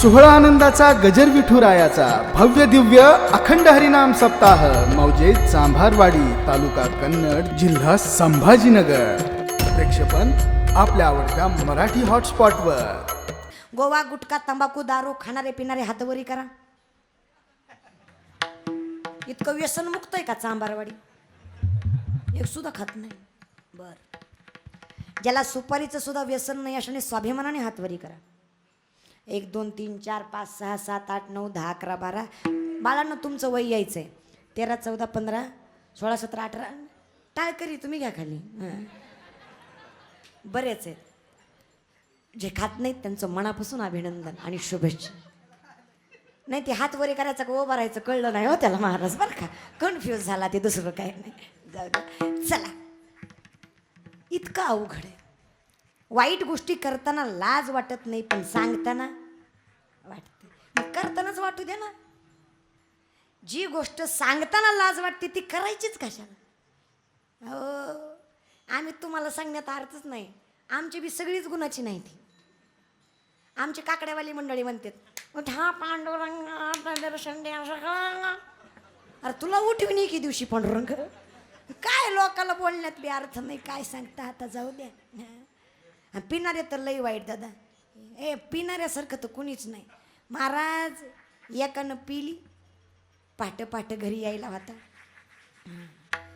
सोहळा आनंदाचा गजर विठुरायाचा भव्य दिव्य अखंड हरिनाम सप्ताह मौजे चांभारवाडी तालुका कन्नड जिल्हा संभाजीनगर. प्रेक्षेपण आपल्या आवडत्या मराठी हॉटस्पॉटवर. गोवा गुटखा तंबाखू दारू खाणारे पिणारे हातवरी करा. इतकं व्यसन मुक्त आहे का चांभारवाडी? एक सुद्धा खात नाही. बर, ज्याला सुपारीचं सुद्धा व्यसन नाही अशाने स्वाभिमानाने हातवरी करा. 1 2 3 4 5 6 7 8 9 10 11 12. बाळांना तुमचं वय यायचं आहे. 13 14 15 16 17 18. टाळकरी तुम्ही घ्या खाली. बरेच आहेत. जे खात नाहीत त्यांचं मनापासून अभिनंदन आणि शुभेच्छा. नाही ते हात वरी करायचं का उभं राहायचं कळलं नाही हो त्याला महाराज. बरं का, कन्फ्यूज झाला ते, दुसरं काही नाही. जाऊ दे. चला, इतकं अवघड आहे. वाईट गोष्टी करताना लाज वाटत नाही, पण सांगताना वाटते. मग करतानाच वाटू दे ना. जी गोष्ट सांगताना लाज वाटते ती करायचीच कशाला? हो, आम्ही तुम्हाला सांगण्यात अर्थच नाही. आमची बी सगळीच गुणाची नाही ती. आमची काकड्यावाली मंडळी म्हणतात उठा पांडुरंग दर्शन द्या. अरे तुला उठविणी की दिवशी पांडुरंग? काय लोकाला बोलण्यात बी अर्थ नाही. काय सांगता आता, जाऊ द्या. पिणारे तर लई वाईट दादा. पिणाऱ्यासारखं तर कुणीच नाही. महाराज एकानं पिली, पाट घरी यायला होता.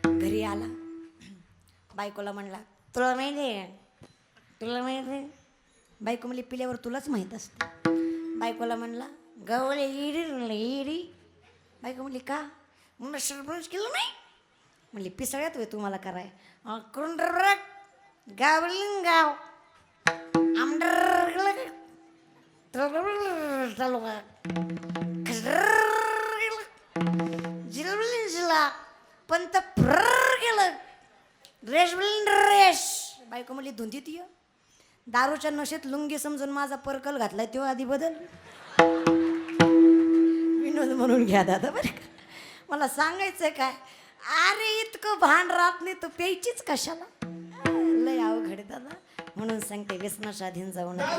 घरी आला, बायकोला म्हणला तुला माहिती आहे, तुला माहिती आहे? बायको म्हणली पिल्यावर तुलाच माहीत असतं. बायकोला म्हणला गवळे इडी. बायको म्हणली का? म्हणलं सरपंच केलं नाही. म्हणली पिसळ्यात होय तुम्हाला कराय. गावलिंग गाव आमदार जिल्हा पंत गेलं रेश. बायको म्हणली धुंदीत ये. दारूच्या नशेत लुंगी समजून माझा परकल घातलाय तो आधी बदल. विनोद म्हणून घ्या दादा बरं का. मला सांगायचंय काय, अरे इतकं भान राहत नाही तर प्यायचीच कशाला? लय अवघड दादा. म्हणून सांगते व्यसनाशाधीन जाऊ नका.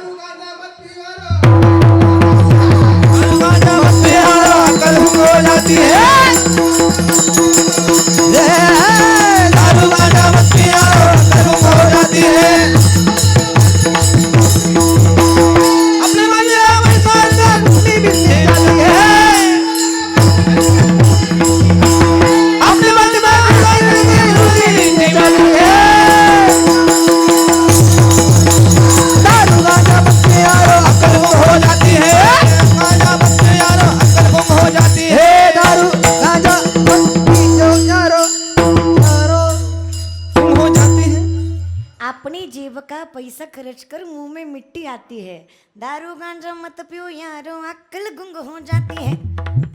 अपनी जेब का पैसा खर्च कर मुंह में मिट्टी आती है. दारू गांजा मत पियो यारो अक्कल गुंग हो जाती है.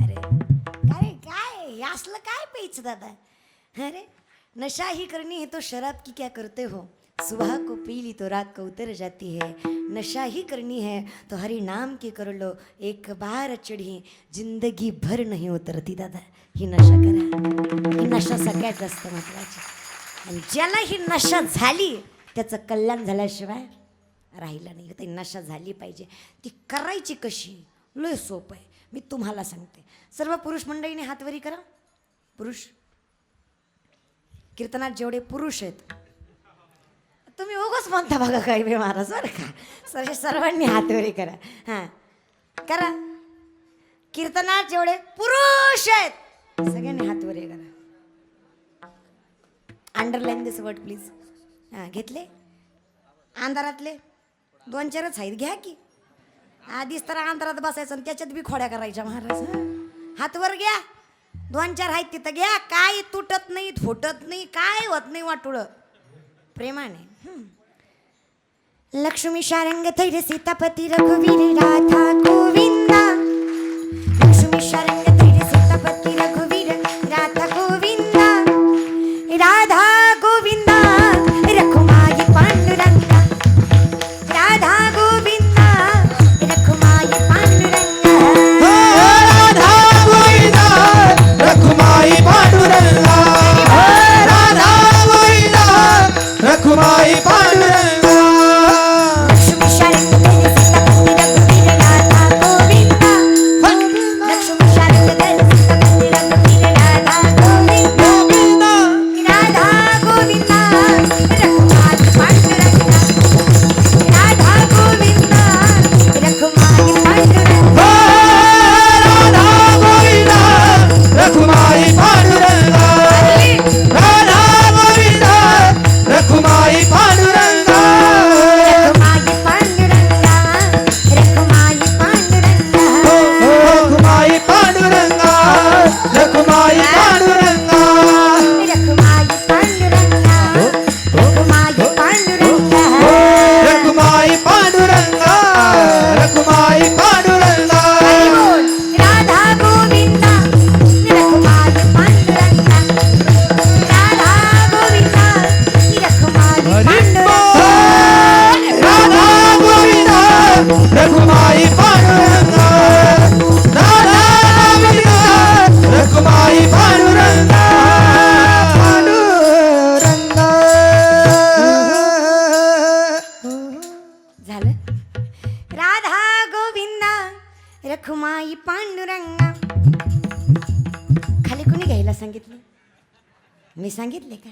अरे काय काय असलं काय प्यायचं दादा? अरे नशा ही करनी है तो शराब की क्या करते हो. सुबह को पी ली तो रात को उतर जाती है. नशा ही करनी है तो हरि नाम की कर लो. एक बार चढ़ी जिंदगी भर नहीं उतरती दादा. ही नशा करा. ही नशा सगळ्यात जास्त महत्वाची. आणि ज्याला ही नशा झाली त्याचं कल्याण झाल्याशिवाय राहिलं नाही. ती नशा झाली पाहिजे. ती करायची कशी? लय सोपं आहे. मी तुम्हाला सांगते. सर्व पुरुष मंडळीने हातवरी करा. पुरुष कीर्तनात जेवढे पुरुष आहेत, तुम्ही उगाच म्हणता बघा काही बे महाराज बरं का. सर्वांनी हातवरी करा. हां करा. कीर्तनात जेवढे पुरुष आहेत सगळ्यांनी हातवरी करा. Underline this word please. हां घेतले. अंधारातले 2-4च आहेत घ्या की. आधीच तर अंधारात बसायचं आणि त्याच्यात बी खोड्या करायच्या महाराज. हातवर घ्या. 2-4 आहेत तिथं घ्या. काय तुटत नाही, फुटत नाही, काय होत नाही वाटुळं. प्रेमाने. लक्ष्मी शारंग थैर सीतापती रघुवीर राधा गोविंदा. लक्ष्मी शारंग थैर सीतापती रघुवीर राधा गोविंदा. राधा गोविंदा रखुमाई पांडुरंगा. राधा गोविंदा रखुमाई पांडुरंगा. राधा गोविंदा रखुमाई पांडुरंगा. राधा गोविंदा रखुमाई पांडुरंगा. लक्ष्मी शारंग थैर सीतापती रघुवीर रखुमाई पांडुरंगा. खाली कुणी घ्यायला सांगितलं? मी सांगितले का?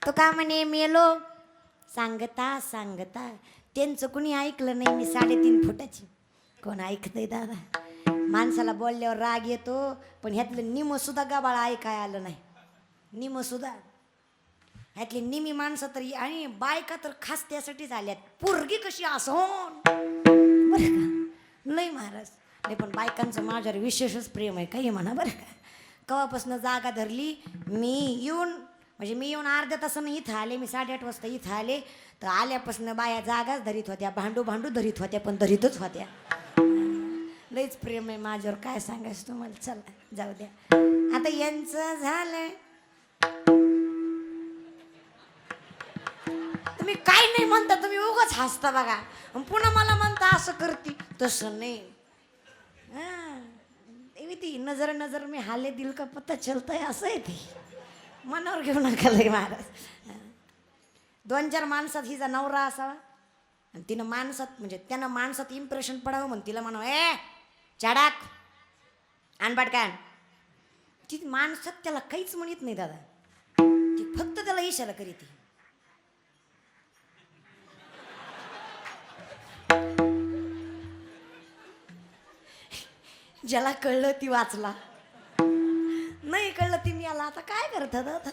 तो का म्हणे मेलो सांगता सांगता त्यांचं कुणी ऐकलं नाही. मी 3.5 फुटाची. कोण ऐकतंय दादा? माणसाला बोलल्यावर राग येतो, पण ह्यातलं निम सुद्धा गबाळ ऐकाय आलं नाही. निम सुद्धा ह्यातली निमी माणसं तरी आणि बायका तर खास त्यासाठीच आल्यात. पोरगी कशी असोन बरं का, लय महाराज. नाही पण बायकांचं माझ्यावर विशेषच प्रेम आहे, काही म्हणा बरं का. कवापासून जागा धरली मी येऊन अर्ध्या तासानं इथं आले. मी 8:30 वाजता इथं आले, तर आल्यापासून बाया जागाच धरीत होत्या, भांडू धरीत होत्या, पण धरीतच होत्या. लईच प्रेम आहे माझ्यावर, काय सांगायचं तुम्हाला. चला जाऊ द्या. आता यांचं झालंय. तुम्ही काय नाही म्हणता, तुम्ही उगाच हसता बघा. पुन्हा मला म्हणता असं करती तसं नाही. ती नजर मी हाले दिल का पत्ता चलतंय असं आहे. ते मनावर घेऊ नका लय महाराज. 2-4 माणसात हिचा नवरा असावा आणि तिनं माणसात म्हणजे त्यानं माणसात इम्प्रेशन पडावं म्हणून तिला म्हणावं ए चाडाक अनबाट काय. ती माणसात त्याला काहीच म्हणत नाही दादा, ती फक्त त्याला इशारा करीत. ज्याला कळलं ती वाचला, नाही कळलं ती मी आला. आता काय करतात? आता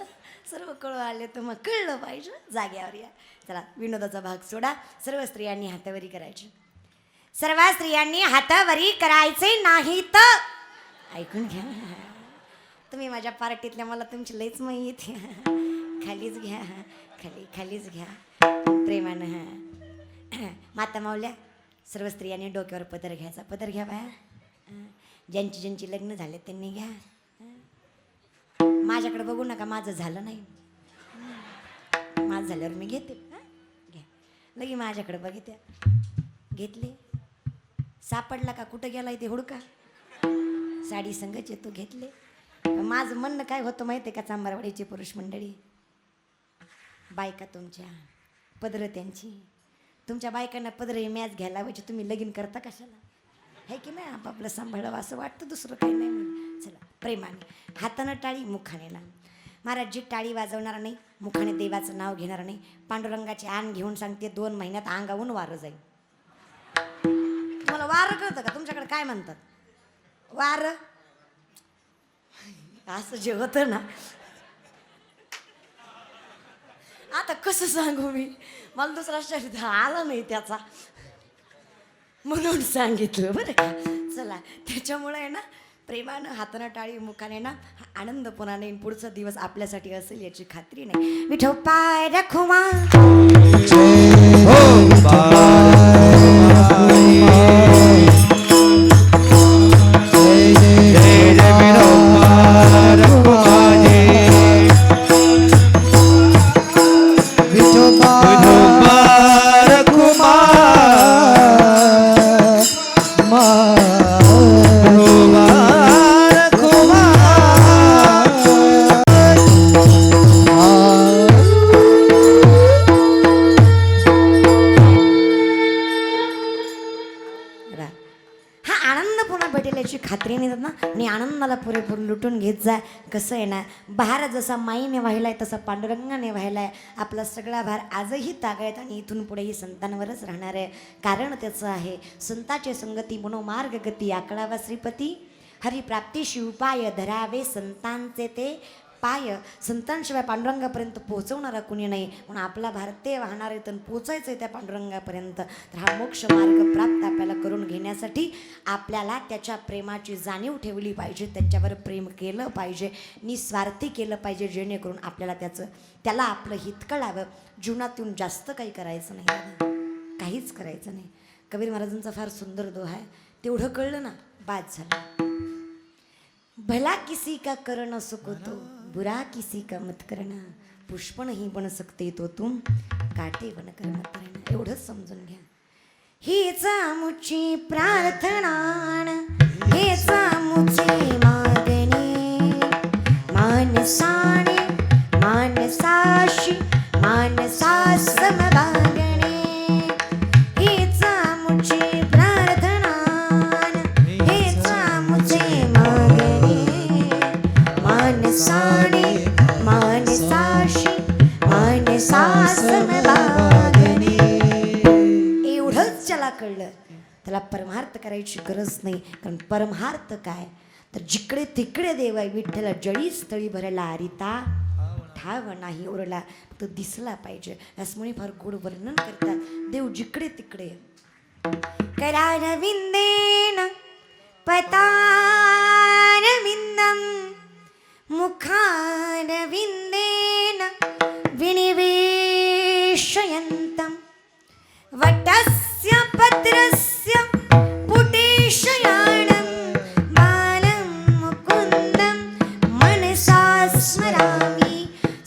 सर्व कळू आले तर मग कळलं पाहिजे, जाग्यावर या. चला विनोदाचा भाग सोडा. सर्व स्त्रियांनी हातावरी करायची. सर्व स्त्रियांनी हातावरी करायचे नाही तर ऐकून घ्या. तुम्ही माझ्या पार्टीतल्या, मला तुमची लईच माहीत. खालीच घ्या, खालीच घ्या प्रेमानं. माता माऊल्या, सर्व स्त्रियांनी डोक्यावर पदर घ्यायचा. पदर घ्या बाया. ज्यांची लग्न झाले त्यांनी घ्या. माझ्याकडे बघू नका, माझं झालं नाही. माझं झाल्यावर मी घेते. घ्या लगी माझ्याकडे बघित्या. घेतले. सापडला का? कुठं गेलाय ते हुडका. साडी संगच येतो. घेतले. माझं म्हणणं काय होतं माहिती आहे का? चांबारवाडीची पुरुष मंडळी, बायका तुमच्या, पदरं त्यांची. तुमच्या बायकांना पदर हे मॅच घ्यायला पाहिजे. तुम्ही लगीन करता कशाला? आहे की नाही? आपापलं सांभाळावं असं वाटतं, दुसरं काही नाही. म्हणून चला प्रेमाने. हातानं टाळी, मुखाने ना. महाराज जी टाळी वाजवणार नाही, मुखाने देवाचं नाव घेणार नाही, पांडुरंगाची आण घेऊन सांगते 2 महिन्यात अंगावून वारं जाईल. तुम्हाला वारं कळतं का? तुमच्याकडे काय म्हणतात? वारं असं जे होतं ना, आता कसं सांगू मी, मला दुसरा शब्द आला नाही त्याचा, म्हणून सांगितलं बरं का. चला त्याच्यामुळे आहे ना, प्रेमानं हातानं टाळी, मुखाने ना आनंद पुन्हा नाही. पुढचा दिवस आपल्यासाठी असेल याची खात्री नाही. विठो पाय रखुमा खात्री नाही ना. आणि आनंदाला पुरेपूर लुटून घेत जा. कसं आहे ना, भार जसा माईने वाहिलाय तसा पांडुरंगाने वाहिलाय. आपला सगळा भार आजही तागायत आणि इथून पुढेही संतांवरच राहणार आहे. कारण त्याचं आहे संताचे संगती मनोमार्ग गती आकडावा श्रीपती. हरिप्राप्तीशी उपाय धरावे संतांचे ते पाय. संतांशिवाय पांडुरंगापर्यंत पोहोचवणारा कुणी नाही. म्हणून आपला भारत ते वाहणार आहे तर पोचायचं आहे त्या पांडुरंगापर्यंत. तर हा मोक्ष मार्ग प्राप्त आपल्याला करून घेण्यासाठी आपल्याला त्याच्या प्रेमाची जाणीव ठेवली पाहिजे. त्याच्यावर प्रेम केलं पाहिजे, निस्वार्थी केलं पाहिजे, जेणेकरून आपल्याला त्याला आपलं हित कळावं. जीवनातून जास्त काही करायचं नाही, काहीच करायचं नाही. कबीर महाराजांचा फार सुंदर दोहा आहे, तेवढं कळलं ना बाद झालं. भला किसी का करना सुको तो बुरा किसी का मत करना. पुष्प नहीं बन सकते तो तुम काटे बन कर मत रहना. एवढंच समजून घ्या. हीच आमुची प्रार्थना, हेच आमुची मागणी. मानसाने मानसाशी मानसास समबागणे. हीच आमुची प्रार्थना, करायची गरज नाही. कारण परमार्थ काय तर जिकडे तिकडे देव आहे विठ्ठला, जळी स्थळी भरला हरिता ठाव नाही उरला. तो दिसला पाहिजे असं म्हणे फार गोड वर्णन करतात. देव जिकडे तिकडे करारविंदेन पतारविंदम मुखारविंदेन विनिवेशयन्तं वटस्य पत्रस्य पुटेशयानं बालं मुकुन्दं मनसा स्मरामि.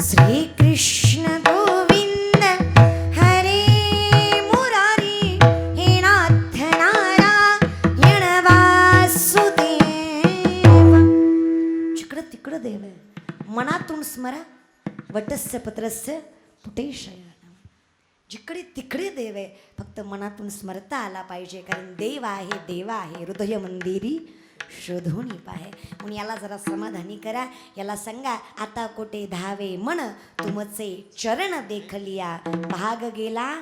श्रीकृष्ण गोविन्द हरे मुरारी हे नाथ नारायण वासुदेव. जिकडं तिकडं देव आहे. मनातून स्मरा वटस्य पत्रस्य पुटेशयानं. जिकडे तिकडे देव आहे, फक्त मनातून स्मरता आला पाहिजे. कारण देव आहे, देव आहे, हृदय मंदिरी शोधून पाहे. म्हणून याला जरा समाधानी करा. याला सांगा आता कोठे धावे मन तुमचे चरण देखलिया. भाग गेला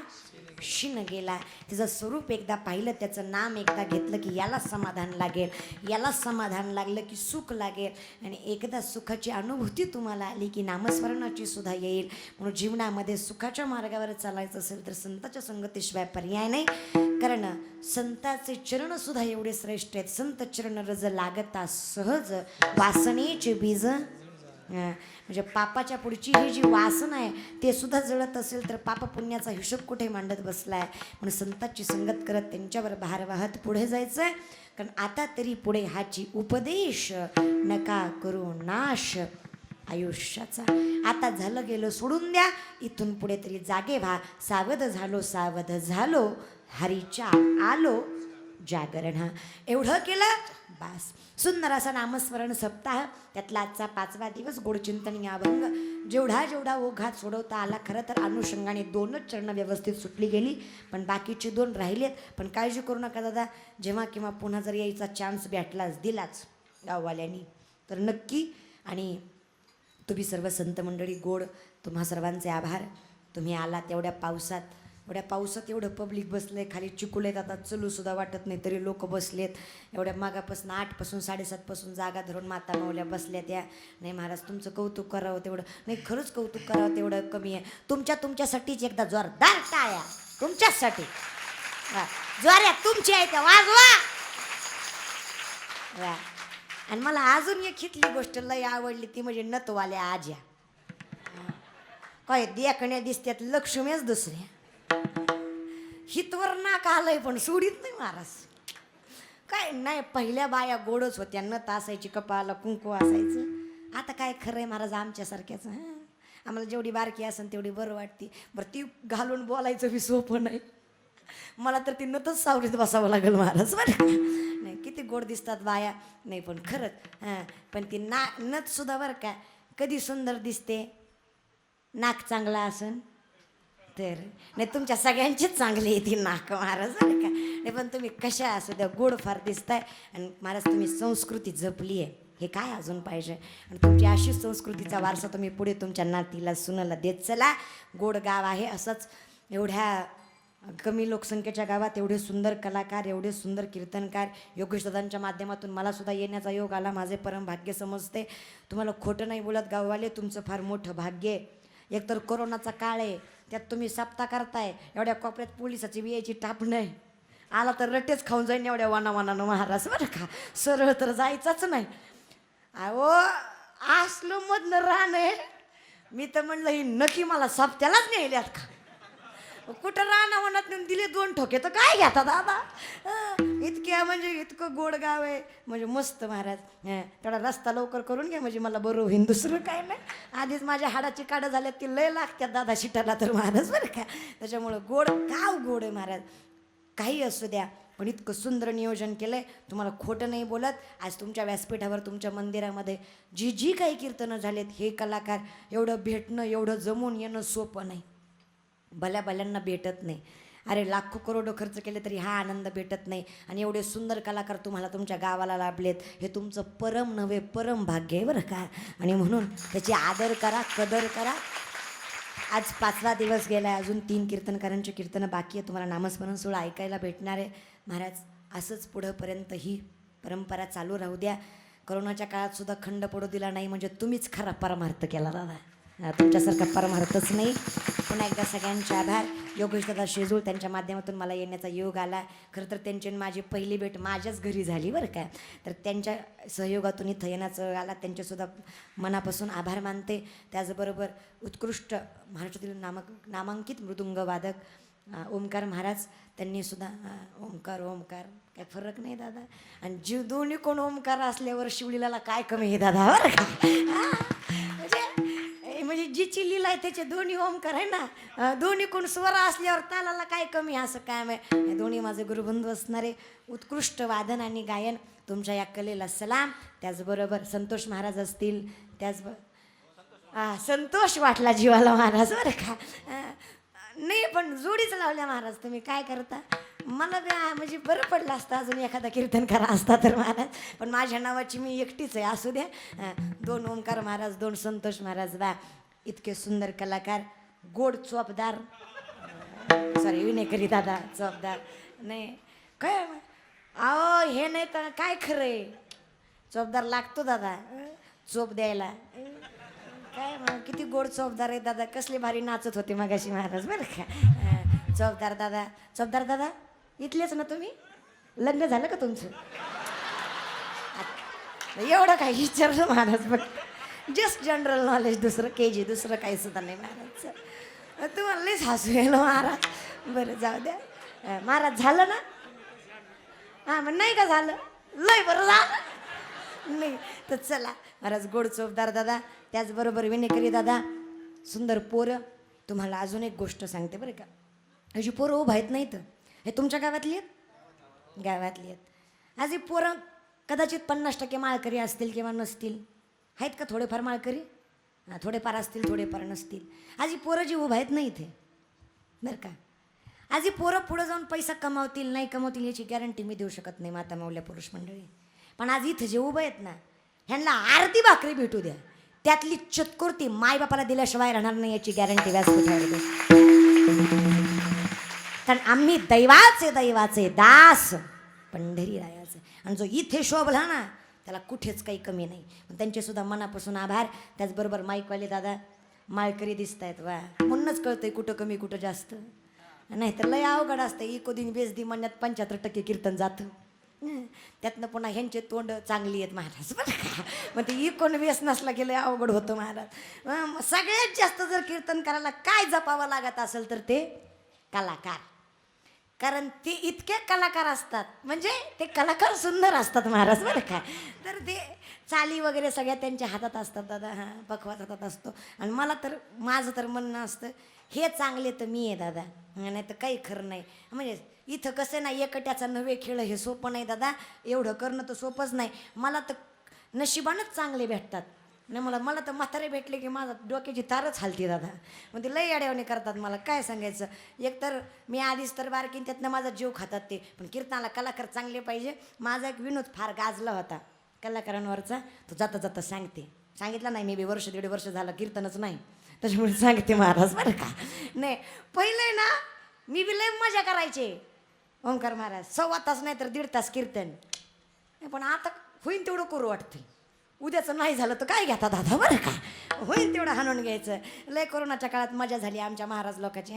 शिन गेला. तिचं स्वरूप एकदा पाहिलं, त्याचं नाम एकदा घेतलं की याला समाधान लागेल. याला समाधान लागलं की सुख लागेल. आणि एकदा सुखाची अनुभूती तुम्हाला आली की नामस्मरणाची सुद्धा येईल. म्हणून जीवनामध्ये सुखाच्या मार्गावर चालायचं असेल तर संताच्या संगतीशिवाय पर्याय नाही. कारण संताचे चरण सुद्धा एवढे श्रेष्ठ आहेत. संत चरण रज लागता सहज वासनेचे बीज. म्हणजे पापाच्या पुढची ही जी वासना आहे ते सुद्धा जळत असेल तर पाप पुण्याचा हिशोब कुठे मांडत बसलाय. म्हणून संतांची संगत करत त्यांच्यावर भार वाहत पुढे जायचंय. कारण आता तरी पुढे हाची उपदेश नका करू नाश आयुष्याचा. आता झालं गेलं सोडून द्या. इथून पुढे तरी जागे व्हा. सावध झालो हरीच्या आलो जागरण. एवढं केलं बास. सुंदर असा नामस्मरण सप्ताह. त्यातला आजचा 5वा दिवस गोडचिंतन या अभंग. जेवढा ओघात सोडवता आला. खरं तर अनुषंगाने 2च चरण व्यवस्थित सुटली गेली, पण बाकीचे 2 राहिलेत. पण काळजी करू नका दादा, जेव्हा किंवा पुन्हा जर यायचा चान्स भेटलाच दिलाच गाववाल्यांनी तर नक्की. आणि तुम्ही सर्व संत मंडळी गोड, तुम्हा सर्वांचे आभार. तुम्ही आला तेवढ्या पावसात एवढं पब्लिक बसलंय. खाली चिकुलेत आता चलू सुद्धा वाटत नाही तरी लोक बसलेत. एवढ्या मागापासून 8पासून 7:30पासून जागा धरून माता मावल्या बसल्या त्या. नाही महाराज तुमचं कौतुक करावं तेवढं नाही, खरंच कौतुक करावं तेवढं कमी आहे. तुमच्यासाठीच एकदा जोरदार टाळ्या तुमच्यासाठी. जोऱ्या तुमची आहे त्या वाजवा. आणि मला अजून एक इथली गोष्ट लय आवडली ती म्हणजे नतवाल्या आज्या. काय देखण्या दिसत्यात लक्ष्मीच दुसऱ्या. हितवर नाक आलंय पण सोडीत नाही महाराज. काय नाही, पहिल्या बाया गोडच होत्या. नत असायची, कपाळाला कुंकू असायचं. आता काय खरं आहे महाराज आमच्यासारख्याच. आम्हाला जेवढी बारकी असेल तेवढी बरं वाटते. बरं ती घालून बोलायचं बी सोपं नाही. मला तर ती नतच सावलीत बसावं लागेल महाराज बरं का. नाही किती गोड दिसतात बाया. नाही पण खरंच पण ती नथ सुद्धा बरं का कधी सुंदर दिसते. नाक चांगला असन तर. नाही तुमच्या सगळ्यांचीच चांगली आहे ती नाक महाराज बरं का. नाही पण तुम्ही कशा असू द्या गोड फार दिसताय. आणि महाराज तुम्ही संस्कृती जपली आहे हे काय अजून पाहिजे. आणि तुमची अशी संस्कृतीचा वारसा तुम्ही पुढे तुमच्या नातीला सुनाला देत चला. गोड गाव आहे असंच. एवढ्या कमी लोकसंख्येच्या गावात एवढे सुंदर कलाकार, एवढे सुंदर कीर्तनकार योगेश दादांच्या माध्यमातून मला सुद्धा येण्याचा योग आला. माझे परम भाग्य समजते. तुम्हाला खोटं नाही बोलत गाववाले, तुमचं फार मोठं भाग्य आहे. एकतर कोरोनाचा काळ आहे, त्यात तुम्ही सप्ताह करताय. एवढ्या कोपऱ्यात पोलिसाची बियाची टाप नाही. आला तर रट्टेच खाऊन जाईन एवढ्या वानावानानं महाराज बरं का. सरळ तर जायचंच नाही. अहो असलं मधनं रान आहे. मी तर म्हणलं ही नक्की मला सप्त्यालाच न्यायल्यात का. कुठं रानावनात नेऊन दिले 2 ठोके तर काय घेता दादा. इतक्या म्हणजे इतकं गोड गाव आहे म्हणजे मस्त महाराज. तेवढा रस्ता लवकर करून घ्या म्हणजे मला बरं होईन. दुसरं काय नाही. आधीच माझ्या हाडाची काढं झाल्यात ती लय लागतात दादा शिटाला तर महाराज बरं का. त्याच्यामुळं गोड गाव गोड आहे महाराज. काही असू द्या पण इतकं सुंदर नियोजन केलं आहे. तुम्हाला खोटं नाही बोलत. आज तुमच्या व्यासपीठावर तुमच्या मंदिरामध्ये जी काही कीर्तनं झालेत हे कलाकार एवढं भेटणं, एवढं जमून येणं सोपं नाही. भल्यांना भेटत नाही. अरे लाखो करोडो खर्च केले तरी हा आनंद भेटत नाही. आणि एवढे सुंदर कलाकार तुम्हाला तुमच्या गावाला लाभलेत हे तुमचं परम नव्हे परम भाग्य आहे बरं का. आणि म्हणून त्याची आदर करा, कदर करा. आज 5वा दिवस गेला आहे. अजून 3 कीर्तनकारांचे कीर्तनं बाकी आहे. तुम्हाला नामस्मरण सोहळा ऐकायला भेटणार आहे. महाराज असंच पुढंपर्यंत ही परंपरा चालू राहू द्या. करोनाच्या काळात सुद्धा खंड पडू दिला नाही म्हणजे तुम्हीच खरा परमार्थ केला दादा. तुमच्यासारखा परमार्थच नाही. पुन्हा एकदा सगळ्यांचे आभार. योगेश दादा शेजूळ त्यांच्या माध्यमातून मला येण्याचा योग आला. खरं तर त्यांची आणि माझी पहिली भेट माझ्याच घरी झाली बरं काय. तर त्यांच्या सहयोगातून इथं येण्याचं आला. त्यांचेसुद्धा मनापासून आभार मानते. त्याचबरोबर उत्कृष्ट महाराष्ट्रातील नामांकित मृदुंगवादक ओमकार महाराज त्यांनीसुद्धा ओमकार काय फरक नाही दादा. आणि जीव दोन्ही कोण ओमकार असल्यावर शिवलीला काय कमी आहे दादा बरं का. म्हणजे जिची लीला आहे त्याचे दोन्ही ओमकार आहे ना. दोन्ही कोण स्वर असल्यावर तालाला काय कमी असं काय हे दोन्ही माझे गुरुबंधू असणारे उत्कृष्ट वादन आणि गायन. तुमच्या या कलेला सलाम. त्याचबरोबर संतोष महाराज असतील. संतोष वाटला जीवाला महाराज बरं का. नाही पण जोडीच लावल्या महाराज तुम्ही काय करता. मला म्हणजे बरं पडलं असतं अजून एखादा कीर्तन करा असता तर महाराज. पण माझ्या नावाची मी एकटीच आहे असू द्या. 2 ओंकार महाराज 2 संतोष महाराज बा इतके सुंदर कलाकार. गोड चोपदार सॉरी विनेकरी दादा चोपदार नाही काय अहो हे नाही तर काय खरंय. चोपदार लागतो दादा चोप द्यायला. काय किती गोड चोपदार आहे दादा. कसले भारी नाचत होते मगाशी महाराज बरं का. चोपदार दादा इथलेच ना तुम्ही. लग्न झालं का तुमचं. एवढं काय विचारलं महाराज बघ. जस्ट जनरल नॉलेज दुसरं KG दुसरं काही सुद्धा नाही महाराज. तुम्हाला लईच हसू येईल महाराज. बरं जाऊ द्या महाराज. झालं ना. हां मग नाही का झालं लय बरं झालं नाही तर चला महाराज. गोड चोपदार दादा त्याचबरोबर विनेकरी दादा सुंदर पोरं. तुम्हाला अजून एक गोष्ट सांगते बरं का. अशी पोरं उभं आहेत नाही तर हे तुमच्या गावातली आहेत. गावातली आहेत. आज ही पोरं कदाचित 50% माळकरी असतील किंवा नसतील. आहेत का थोडेफार माळकरी. थोडेफार असतील थोडेफार नसतील. आज ही पोरं जी उभं आहेत ना इथे बरं का. आज ही पोरं पुढं जाऊन पैसा कमावतील नाही कमावतील याची गॅरंटी मी देऊ शकत नाही माता माऊल्या पुरुष मंडळी. पण आज इथं जे उभं आहेत ना ह्यांना अर्धी भाकरी भेटू द्या. त्यातली चतुर्ती मायबापाला दिल्याशिवाय राहणार नाही याची गॅरंटी व्यासपीठावर दे. कारण आम्ही दैवाचे दास पंढरी रायाचे. आणि जो इथे शोभला ना त्याला कुठेच काही कमी नाही. पण त्यांचेसुद्धा मनापासून आभार. त्याचबरोबर माईकवाले दादा माळकरी दिसत आहेत वा. म्हणूनच कळतंय कुठं कमी कुठं जास्त. नाहीतर लय अवघड असतं. इकोदीन बेसदी म्हणण्यात 75% कीर्तन जातं. त्यातनं पुन्हा ह्यांचे तोंड चांगली आहेत महाराज बरं का. मग ते इकोन वेस नसला की लय अवघड होतं महाराज. सगळ्यात जास्त जर कीर्तन करायला काय जपावं लागत असेल तर ते कलाकार. कारण ते इतके कलाकार असतात म्हणजे ते कलाकार सुंदर असतात महाराज बरं का. तर ते चाली वगैरे सगळ्या त्यांच्या हातात असतात दादा. पखवाज हातात असतो. आणि मला तर माझं तर म्हणणं असतं हे चांगले तर मी आहे दादा. नाही तर काही खरं नाही. म्हणजे इथं कसं नाही एकट्याचा नवे खेळ हे सोपं नाही दादा. एवढं करणं तर सोपंच नाही. मला तर नशिबानच चांगले भेटतात. नाही मला तर म्हातारे भेटले की माझा डोक्याची तारच हालती दादा. मग ते लई अड्यावणे करतात. मला काय सांगायचं. एकतर मी आधीच तर बारकीन त्यातनं माझा जीव खातात ते. पण कीर्तनाला कलाकार चांगले पाहिजे. माझा एक विनोद फार गाजला होता कलाकारांवरचा. तो जाता जाता सांगितला नाही मी 1.5 वर्ष झालं कीर्तनच नाही त्याच्यामुळे सांगते महाराज बरं का. नाही पहिले ना मी बी लय मजा करायचे ओंकार महाराज. 1.25 तास नाही तर 1.5 तास कीर्तन. पण आता होईन तेवढं करू वाटते. उद्याचं नाही झालं तर काय घेता दादा बरं का. होईल तेवढं हाणून घ्यायचं. लय कोरोनाच्या काळात मजा झाली आमच्या महाराज लोकांची.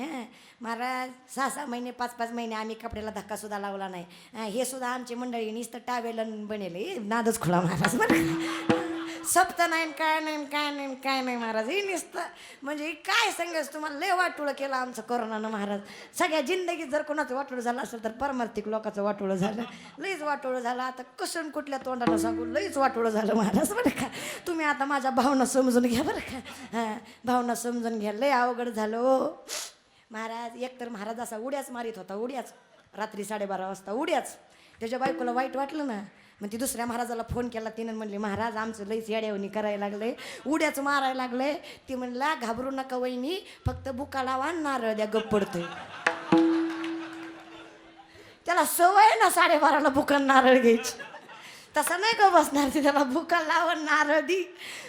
महाराज 6-6 महिने 5-5 महिने आम्ही कपड्याला धक्कासुद्धा लावला नाही. हे सुद्धा आमची मंडळी नुसतं टावेलन बनेले नादच खुळा महाराज बरं का. सप्त नाही काय नाही महाराज. हे नुसतं म्हणजे काय सांगायचं तुम्हाला. लय वाटोळं केलं आमचं कोरोनानं महाराज. सगळ्या जिंदगीत जर कोणाचं वाटोळं झालं असेल तर परमार्थिक लोकांचं वाटोळं झालं. लईच वाटोळं झालं. आता कसून कुठल्या तोंडाला सांगू लईच वाटोळं झालं महाराज बरं का. तुम्ही आता माझ्या भावना समजून घ्या बरं का. भावना समजून घ्या. लय अवघड झालं हो महाराज. एकतर महाराज असा उड्याच मारित होता. उड्याच रात्री 12:30 वाजता उड्याच. त्याच्या बायकोला वाईट वाटलं ना. मग ती दुसऱ्या महाराजाला फोन केला. तिनं म्हणली महाराज आमचं लईच येड्यावणी करायला लागलंय उड्याच मारायला लागलंय. ती म्हणला घाबरू नका वहिनी फक्त बुका लावा नारळ द्या गप्प पडतोय. त्याला सवय ना 12:30ला बुका नारळ घ्यायची. तसं नाही का बसणार तिथे बा भुका लावून नारदी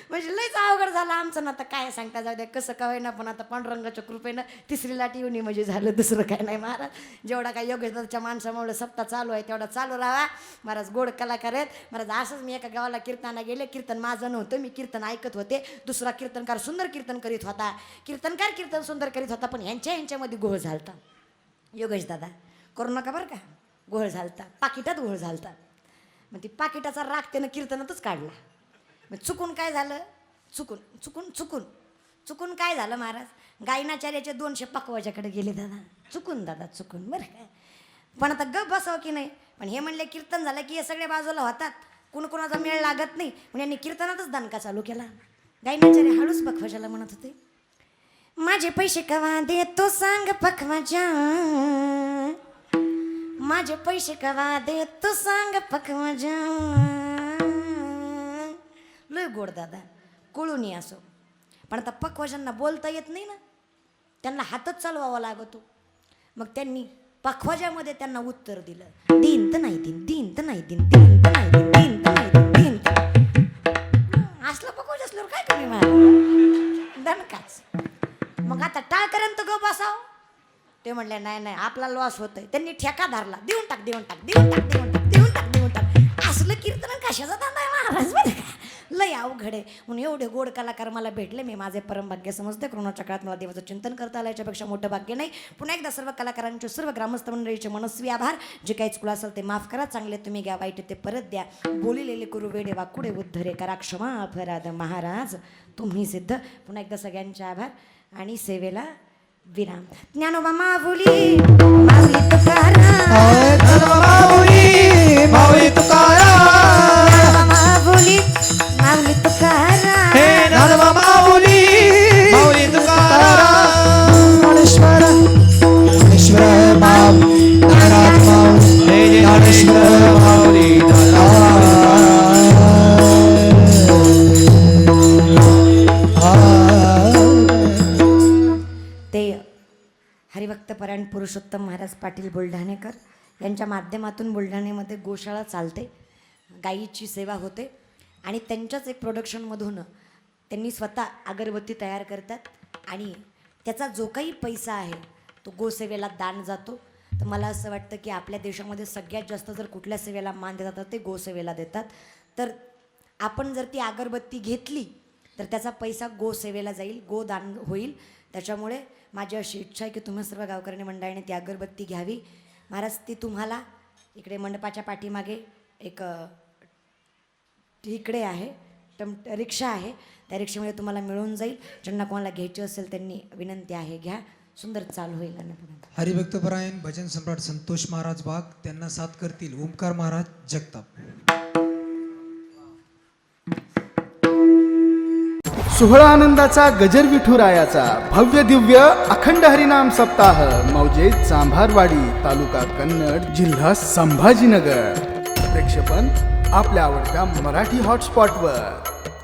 म्हणजे लयच अवघड झालं आमचं ना. आता काय सांगता जाऊ द्या कसं का होईना पण आता पांडुरंगाच्या कृपेनं तिसरी लाट येऊन म्हणजे झालं दुसरं काय नाही महाराज. जेवढा काय योगेशच्या माणसामुळे सप्ताह चालू आहे तेवढा चालू राहा महाराज. गोड कलाकार आहेत महाराज. असंच मी एका गावाला कीर्तनाला गेले. कीर्तन माझं नव्हतं मी कीर्तन ऐकत होते. दुसरा कीर्तनकार सुंदर कीर्तन करीत होता. कीर्तनकार कीर्तन सुंदर करीत होता पण यांच्यामध्ये घोळ झालता. योगेश दादा करू नका बरं का. घोळ झालता पाकिटात घोळ झालता. मग ती पाकिटाचा राग त्यानं कीर्तनातच काढला. मग चुकून काय झालं चुकून काय झालं महाराज. गायनाचार्याचे 200 पकवाजाकडे गेले दादा. चुकून बरं काय. पण आता गप बसावं की नाही. पण हे म्हणले कीर्तन झालं की हे सगळे बाजूला होतात कुणाचा मेळ लागत नाही म्हणून यांनी कीर्तनातच दणका चालू केला. गायनाचार्य हळूच पखवाजाला म्हणत होते माझे पैसे कवा देतो सांग पखवाजा. माझे पैसे कवा देतो सांग पखवाजा. लय गोड दादा कुळूनी असो. पण आता पखवाजांना बोलता येत नाही ना. त्यांना हातच चालवावा लागतो. मग त्यांनी पखवाजामध्ये त्यांना उत्तर दिलं दिन तर नाही दिन तर नाही दिन तर नाही दिन तर नाही दिन. असलं पखवाज असल्यावर काय कमी मला दणकाच. मग आता टाळकऱ्यांत ग बसाव. ते म्हणले नाही आपला लॉस होतोय. त्यांनी ठेका धरला देऊन टाक असलं कीर्तन कशाचा धंदा आहे महाराज बरं का. लय अवघड आहे. म्हणून एवढे गोड कलाकार मला भेटले. मी माझे परमभाग्य समजते. कोरोनाच्या काळात मला देवाचं चिंतन करता आलं याच्यापेक्षा मोठं भाग्य नाही. पुन्हा एकदा सर्व कलाकारांचे सर्व ग्रामस्थ मंडळीचे मनस्वी आभार. जे काही चुकलं असेल ते माफ करा. चांगले तुम्ही घ्या वाईट ते परत द्या. बोलिलेले करू वेडे वाकुडे उद्धरे करा क्षमा अपराध महाराज तुम्ही सिद्ध. पुन्हा एकदा सगळ्यांचे आभार आणि सेवेला विराम. ज्ञानोबा माऊली तुकाराम. माऊली तुकाराम. माऊली तुकाराम. हे ज्ञानोबा माऊली तुकाराम. ज्ञानेश्वर माऊली ज्ञानराज माऊली. हे ज्ञानेश्वर माऊली ते हरिभक्तपरायण पुरुषोत्तम महाराज पाटील बुलढाणेकर यांच्या माध्यमातून बुलढाण्यामध्ये गोशाळा चालते. गायीची सेवा होते आणि त्यांच्याच एक प्रोडक्शनमधून त्यांनी स्वतः अगरबत्ती तयार करतात आणि त्याचा जो काही पैसा आहे तो गोसेवेला दान जातो. तर मला असं वाटतं की आपल्या देशामध्ये सगळ्यात जास्त जर कुठल्या सेवेला मान देतात तर ते गोसेवेला देतात. तर आपण जर ती अगरबत्ती घेतली तर त्याचा पैसा गोसेवेला जाईल, गोदान होईल. त्याच्यामुळे माझी अशी इच्छा आहे की तुम्ही सर्व गावकरी मंडळीने ती अगरबत्ती घ्यावी. महाराज ती तुम्हाला इकडे मंडपाच्या पाठीमागे एक इकडे आहे रिक्षा आहे. त्या रिक्षेमध्ये तुम्हाला मिळून जाईल. ज्यांना कोणाला घ्यायची असेल त्यांनी विनंती आहे घ्या. सुंदर चालू होईल. हरिभक्तपरायण भजन सम्राट संतोष महाराज बाग त्यांना साथ करतील ओमकार महाराज जगताप. सोहळा आनंदाचा गजर विठुरायाचा भव्य दिव्य अखंड हरिनाम सप्ताह मौजे चांभारवाडी तालुका कन्नड जिल्हा संभाजीनगर. प्रेक्षेपण आपल्या आवडत्या मराठी हॉटस्पॉटवर.